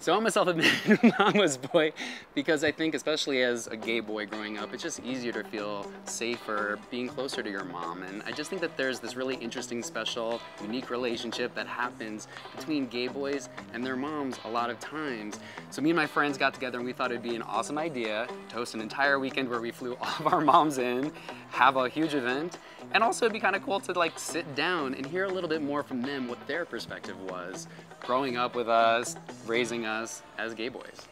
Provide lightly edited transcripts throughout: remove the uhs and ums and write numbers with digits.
So I'm a self-admitted mama's boy because I think, especially as a gay boy growing up, it's just easier to feel safer being closer to your mom. And I just think that there's this really interesting, special, unique relationship that happens between gay boys and their moms a lot of times. So me and my friends got together and we thought it'd be an awesome idea to host an entire weekend where we flew all of our moms in, have a huge event, and also it'd be kind of cool to like sit down and hear a little bit more from them what their perspective was growing up with us, raising us as gay boys.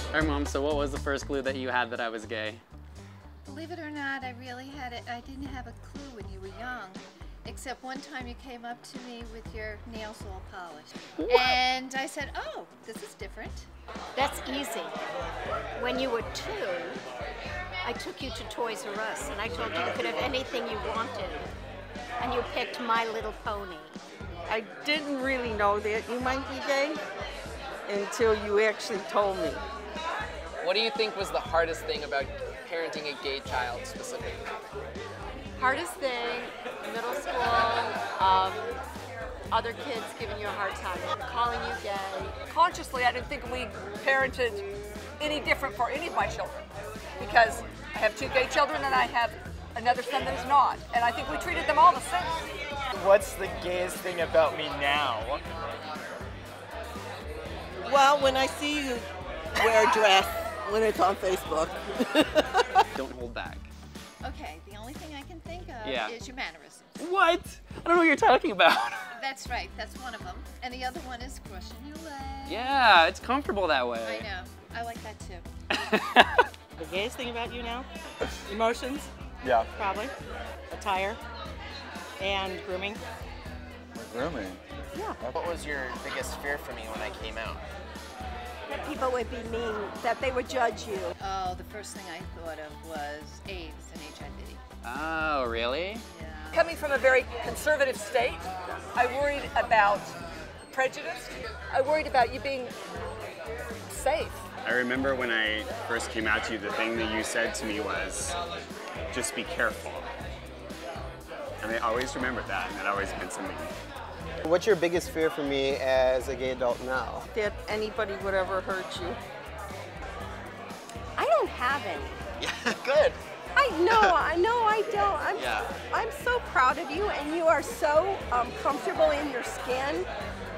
All right, Mom, so what was the first clue that you had that I was gay? Believe it or not, I didn't have a clue when you were young. Except one time you came up to me with your nails all polished. What? And I said, oh, this is different. That's easy. When you were 2, I took you to Toys R Us and I told you you could have anything you wanted. And you picked My Little Pony. I didn't really know that you might be gay until you actually told me. What do you think was the hardest thing about parenting a gay child specifically? Hardest thing, middle school, other kids giving you a hard time, calling you gay. Consciously, I didn't think we parented any different for any of my children because I have 2 gay children and I have another son that is not. And I think we treated them all the same. What's the gayest thing about me now? Well, when I see you wear a dress when it's on Facebook. Don't hold back. Okay, the only thing I can think of is your mannerisms. What? I don't know what you're talking about. That's right, that's one of them. And the other one is crushing your leg. Yeah, it's comfortable that way. I know, I like that too. The gayest thing about you now? Emotions? Yeah. Probably. Attire. And grooming. Grooming? Yeah. What was your biggest fear for me when I came out? That people would be mean, that they would judge you. Oh, the first thing I thought of was AIDS and HIV. Oh, really? Yeah. Coming from a very conservative state, I worried about prejudice. I worried about you being safe. I remember when I first came out to you, the thing that you said to me was, just be careful. And I always remembered that, and that always meant something. What's your biggest fear for me as a gay adult now? That anybody would ever hurt you. I don't have any. Yeah, good. I don't. I'm so proud of you, and you are so comfortable in your skin,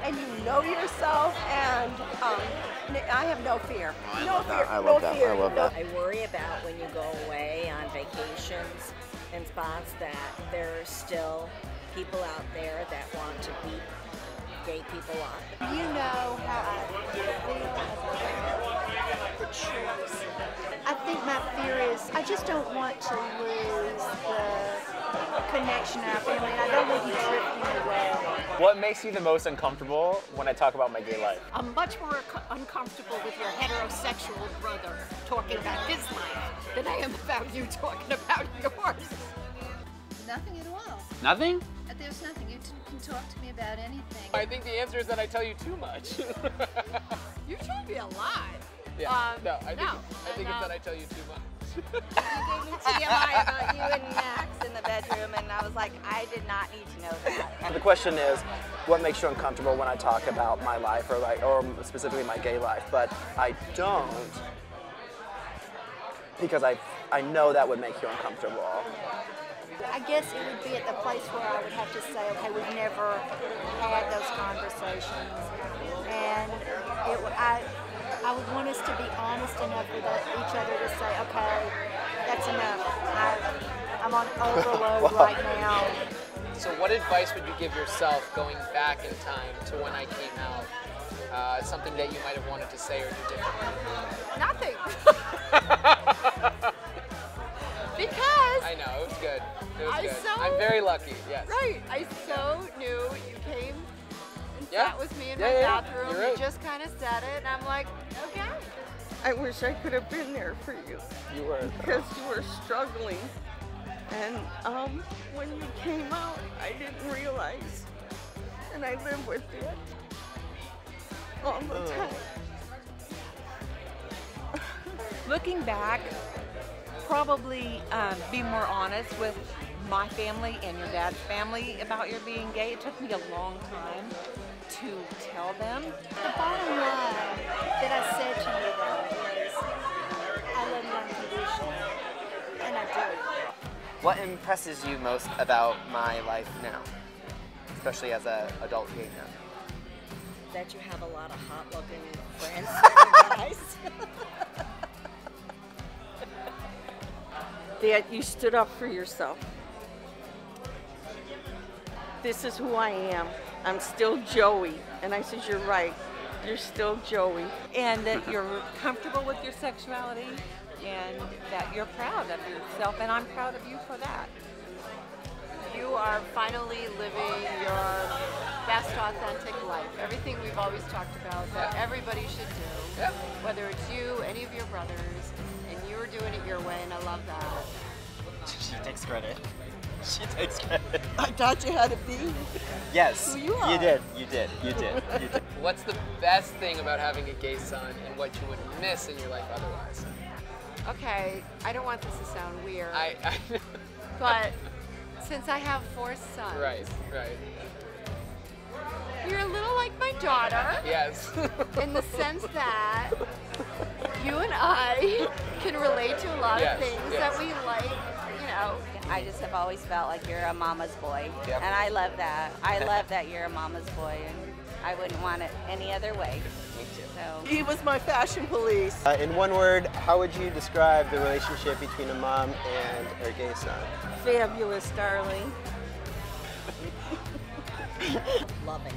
and you know yourself, and I have no fear. I love that. I worry about when you go away on vacations and spots that there's still people out there that want to beat gay people up. You know how I feel about the choice. I think my fear is I just don't want to lose the connection in our family, and I don't want you drifting away. What makes you the most uncomfortable when I talk about my gay life? I'm much more uncomfortable with your heterosexual brother talking about his life than I am about you talking about yours. Nothing at all. Nothing? There's nothing. You can talk to me about anything. I think the answer is that I tell you too much. You told me a lot. Yeah, I think it's that I tell you too much. You gave me TMI about you and Max in the bedroom, and I was like, I did not need to know that. The question is, what makes you uncomfortable when I talk about my life, or specifically my gay life? But I don't, because I know that would make you uncomfortable. I guess it would be at the place where I would have to say, okay, we've never had those conversations, and I would want us to be honest enough with each other to say, okay, that's enough. I'm on overload right now. So what advice would you give yourself going back in time to when I came out? Something that you might have wanted to say or do differently? Nothing. Because I know, it was good. It was good. So, I'm very lucky, yes. Right, I so knew you came and sat with me in my bathroom and just kind of said it, and I'm like, okay. I wish I could have been there for you. You were. Because you were struggling. And when you came out, I didn't realize. And I live with it all the time. Looking back, probably be more honest with my family and your dad's family about your being gay. It took me a long time to tell them. The bottom line that I said to you though is, I love you unconditionally, and I do. What impresses you most about my life now, especially as an adult gay man? That you have a lot of hot-looking friends. Nice. That you stood up for yourself. This is who I am. I'm still Joey. And I said, you're right. You're still Joey. And that you're comfortable with your sexuality and that you're proud of yourself, and I'm proud of you for that. You are finally living your best authentic life. Everything we've always talked about that everybody should do, whether it's you, any of your brothers, and you're doing it your way, and I love that. She takes credit. She takes credit. I taught you how to be. Yes, who you are. You did. You did. You did. You did. What's the best thing about having a gay son and what you would miss in your life otherwise? Okay, I don't want this to sound weird, I but since I have 4 sons, right. You're a little like my daughter. Yes. In the sense that you and I can relate to a lot of things that we like, you know. I just have always felt like you're a mama's boy. Yep. And I love that. I love that you're a mama's boy, and I wouldn't want it any other way. Me too. So. He was my fashion police. In one word, how would you describe the relationship between a mom and her gay son? Fabulous, darling. Loving.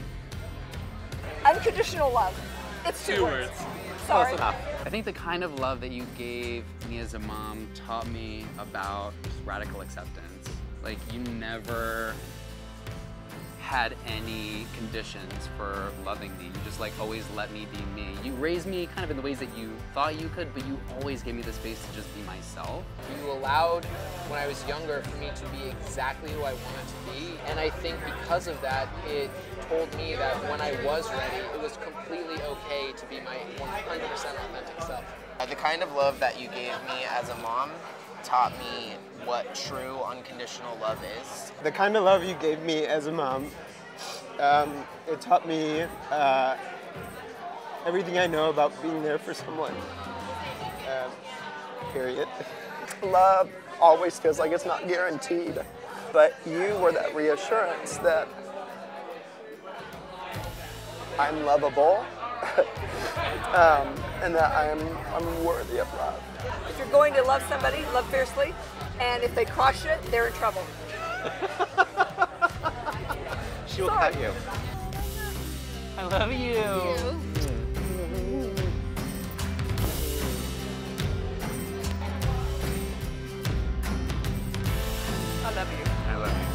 Unconditional love. It's 2 words. Sorry. Close enough. I think the kind of love that you gave me as a mom taught me about radical acceptance. Like, you never had any conditions for loving me. You just like always let me be me. You raised me kind of in the ways that you thought you could, but you always gave me the space to just be myself. You allowed, when I was younger, for me to be exactly who I wanted to be. And I think because of that, it told me that when I was ready, it was completely okay to be my 100% authentic self. The kind of love that you gave me as a mom taught me what true unconditional love is. The kind of love you gave me as a mom, it taught me everything I know about being there for someone, period. Love always feels like it's not guaranteed, but you were that reassurance that I'm lovable and that I'm worthy of love. If you're going to love somebody, love fiercely, and if they cross you, they're in trouble. She will cut you. I love you. I love you. I love you.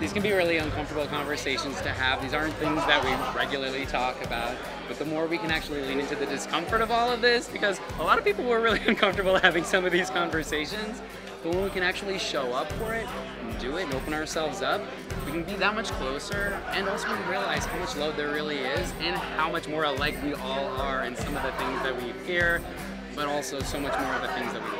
These can be really uncomfortable conversations to have. These aren't things that we regularly talk about, but the more we can actually lean into the discomfort of all of this, because a lot of people were really uncomfortable having some of these conversations, but when we can actually show up for it and do it and open ourselves up, we can be that much closer, and also we realize how much love there really is and how much more alike we all are in some of the things that we hear, but also so much more of the things that we